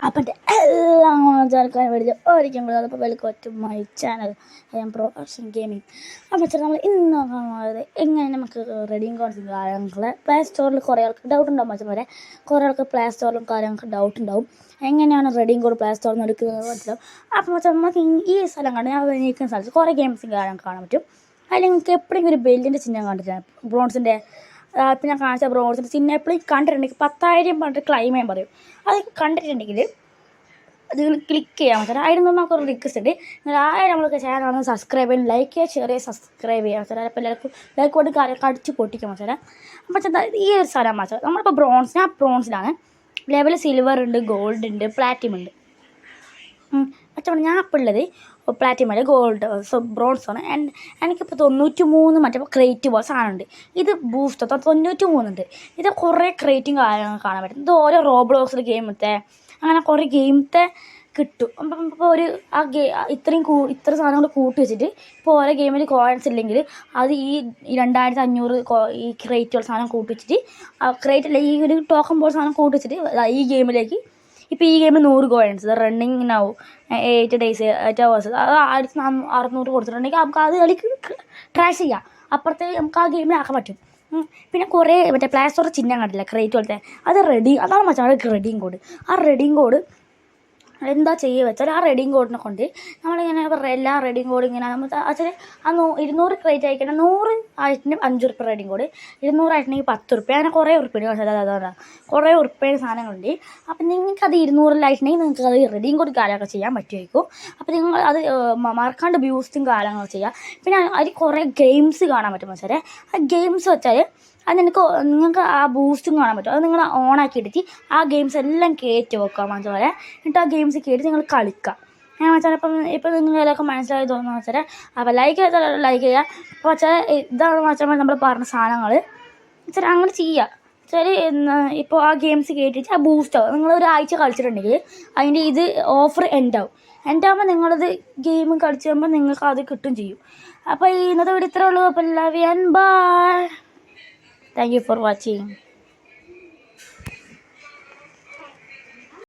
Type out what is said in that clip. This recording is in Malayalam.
അപ്പം എൻ്റെ എല്ലാ ആൾക്കാരും വേണ്ടി ഒരിക്കലും കൂടെ അതപ്പോൾ welcome to my channel profession gaming. അപ്പോൾ വെച്ചാൽ നമ്മൾ ഇന്ന് നോക്കാൻ പോകുന്നത് എങ്ങനെ നമുക്ക് റെഡിയും കോൺസും കാര്യങ്ങളെ പ്ലേ സ്റ്റോറിൽ കുറേ ആൾക്ക് ഡൗട്ട് ഉണ്ടാവും. മച്ചന്മാരെ കുറേ ആൾക്ക് പ്ലേ സ്റ്റോറിലും കാര്യങ്ങൾക്ക് ഡൗട്ട് ഉണ്ടാവും, എങ്ങനെയാണ് റെഡിയും കോഡ് പ്ലേ സ്റ്റോറിൽ നിന്ന് എടുക്കുന്നത് മനസ്സിലാവും. അപ്പോൾ വെച്ചാൽ നമുക്ക് ഈ സ്ഥലം കണ്ട് ഞാൻ നീക്കുന്ന സ്ഥലത്ത് കുറേ ഗെയിംസും കാര്യങ്ങൾ കാണാൻ പറ്റും. അതിൽ നിങ്ങൾക്ക് എപ്പോഴെങ്കിലും ഒരു ബെല്ലിൻ്റെ ചിഹ്നം കണ്ടിട്ടാണ് ബ്രോൺസിൻ്റെ. ഇപ്പം ഞാൻ കാണിച്ച ബ്രോൺസിൻ്റെ ചിഹ്നം എപ്പോഴും കണ്ടിട്ടുണ്ടെങ്കിൽ 10,000 പറഞ്ഞിട്ട് ക്ലെയിം ചെയ്യാൻ പറയും. അത് കണ്ടിട്ടുണ്ടെങ്കിൽ അത് ക്ലിക്ക് ചെയ്യാൻ പറ്റും. അതിൽ നിന്ന് നമുക്കൊരു റിക്വസ്റ്റ് ഉണ്ട്, നിങ്ങൾ നമ്മൾക്ക് ചാനൽ സബ്സ്ക്രൈബ് ചെയ്യാൻ, ലൈക്ക് ചെയ്യുക, ഷെയർ ചെയ്യുക, സബ്സ്ക്രൈബ് ചെയ്യാൻ വെച്ചാൽ അപ്പോൾ എല്ലാവർക്കും ലൈക്ക് കൊണ്ട് കാര്യമൊക്കെ അടിച്ച് പൊട്ടിക്കാൻ വെച്ചാൽ. അപ്പോൾ ഈ ഒരു സ്ഥലം വെച്ചാൽ നമ്മളിപ്പോൾ ഞാൻ ബ്രോൺസിലാണ്. ലെവൽ സിൽവർ ഉണ്ട്, ഗോൾഡ് ഉണ്ട്, പ്ലാറ്റിനം ഉണ്ട്. പക്ഷേ ഞാൻ ഇപ്പോൾ ഉള്ളത് പ്ലാറ്റിനം അല്ല, ഗോൾഡ് ബ്രോൺസാണ്. എനിക്കിപ്പോൾ 93 മറ്റേ ക്രേറ്റ് പോലെ സാധനമുണ്ട്. ഇത് ബൂസ്റ്റ് 93 ഉണ്ട്. ഇത് കുറേ ക്രേറ്റും കാര്യങ്ങൾ കാണാൻ പറ്റും. ഇത് ഓരോ റോബ്ലോക്സിൽ ഗെയിമത്തെ അങ്ങനെ കുറേ ഗെയിമത്തെ കിട്ടും. അപ്പം ഇപ്പോൾ ഒരു ഇത്ര സാധനങ്ങൾ കൂട്ടി വെച്ചിട്ട് ഇപ്പോൾ ഓരോ ഗെയിമിൽ കോയിൻസ് ഇല്ലെങ്കിൽ അത് ഈ 2500 ഈ ക്രേറ്റുള്ള സാധനം കൂട്ടി വെച്ചിട്ട് ക്രേറ്റ് ഈ ഒരു ടോക്കൺ പോലെ സാധനം കൂട്ടി വെച്ചിട്ട് ഈ ഗെയിമിലേക്ക് ഇപ്പോൾ ഈ ഗെയിമിൽ 100 കോയിൻസ് റണ്ണിങ് ആവും 8 days 8 hours അത് 1600 കൊടുത്തിട്ടുണ്ടെങ്കിൽ നമുക്ക് അത് കളിക്ക് ട്രൈ ചെയ്യാം. അപ്പുറത്തെ നമുക്ക് ആ ഗെയിമിൽ ആക്കാൻ പറ്റും. പിന്നെ കുറേ മറ്റേ പ്ലേ സ്റ്റോർ ചിഹ്നം കണ്ടില്ല ക്രേറ്റ് പോലത്തെ, അതാണ് മച്ചാൽ റെഡിയും കോഡ്. ആ റെഡിയും കോഡ് എന്താ ചെയ്യുക വെച്ചാൽ ആ റെഡിയും കോഡിനെ കൊണ്ട് നമ്മളിങ്ങനെ എല്ലാ റെഡിയും കോഡ് ഇങ്ങനെ നമ്മൾ വെച്ചാൽ 200 ക്രേറ്റ് അയക്കണം. 100 ആയിട്ടിന് 5 ഉറുപ്പ്യ റെഡിയും കോഡ്, 200 ആയിട്ടുണ്ടെങ്കിൽ 10 ഉറുപ്പ്യ, അങ്ങനെ കുറേ ഉറുപ്പ്യ അതാണ് കുറേ ഉറുപ്പ്യ സാധനങ്ങളുണ്ട്. അപ്പം നിങ്ങൾക്കത് 200-ലായിട്ടുണ്ടെങ്കിൽ നിങ്ങൾക്കത് റെഡിയും കോഡ് കാര്യങ്ങളൊക്കെ ചെയ്യാൻ പറ്റുമായിരിക്കും. അപ്പോൾ നിങ്ങൾ അത് മറക്കാണ്ട് ബൂസ്റ്റും കാര്യങ്ങളൊക്കെ ചെയ്യുക. പിന്നെ അതിൽ കുറേ ഗെയിംസ് കാണാൻ പറ്റും വെച്ചാൽ. ആ ഗെയിംസ് വെച്ചാൽ അത് നിങ്ങൾക്ക് ആ ബൂസ്റ്റും കാണാൻ പറ്റും. അത് നിങ്ങൾ ഓണാക്കിയിട്ട് ആ ഗെയിംസ് എല്ലാം കയറ്റി വെക്കുക മനസ്സിലെ. എന്നിട്ട് ആ ഗെയിംസ് കയറ്റി നിങ്ങൾ കളിക്കുക. ഞാൻ വെച്ചാൽ ഇപ്പം നിങ്ങളൊക്കെ മനസ്സിലായി തോന്നുന്നു വെച്ചാൽ. അപ്പോൾ ലൈക്ക് ചെയ്യുക. അപ്പോൾ വെച്ചാൽ ഇതാണ് വെച്ചാൽ നമ്മൾ പറഞ്ഞ സാധനങ്ങൾ വെച്ചാൽ അങ്ങനെ ചെയ്യുക വെച്ചാൽ. ഇപ്പോൾ ആ ഗെയിംസ് കയറ്റിയിട്ട് ആ ബൂസ്റ്റാവും. നിങ്ങൾ ഒരാഴ്ച കളിച്ചിട്ടുണ്ടെങ്കിൽ അതിൻ്റെ ഇത് ഓഫർ എൻഡാകുമ്പോൾ നിങ്ങളത് ഗെയിം കളിച്ച് കഴിയുമ്പോൾ നിങ്ങൾക്ക് അത് കിട്ടും ചെയ്യും. അപ്പോൾ ഇന്നത്തെ വീഡിയോ ഇത്രേ ഉള്ളൂ. അപ്പോൾ love you and bye. Thank you for watching.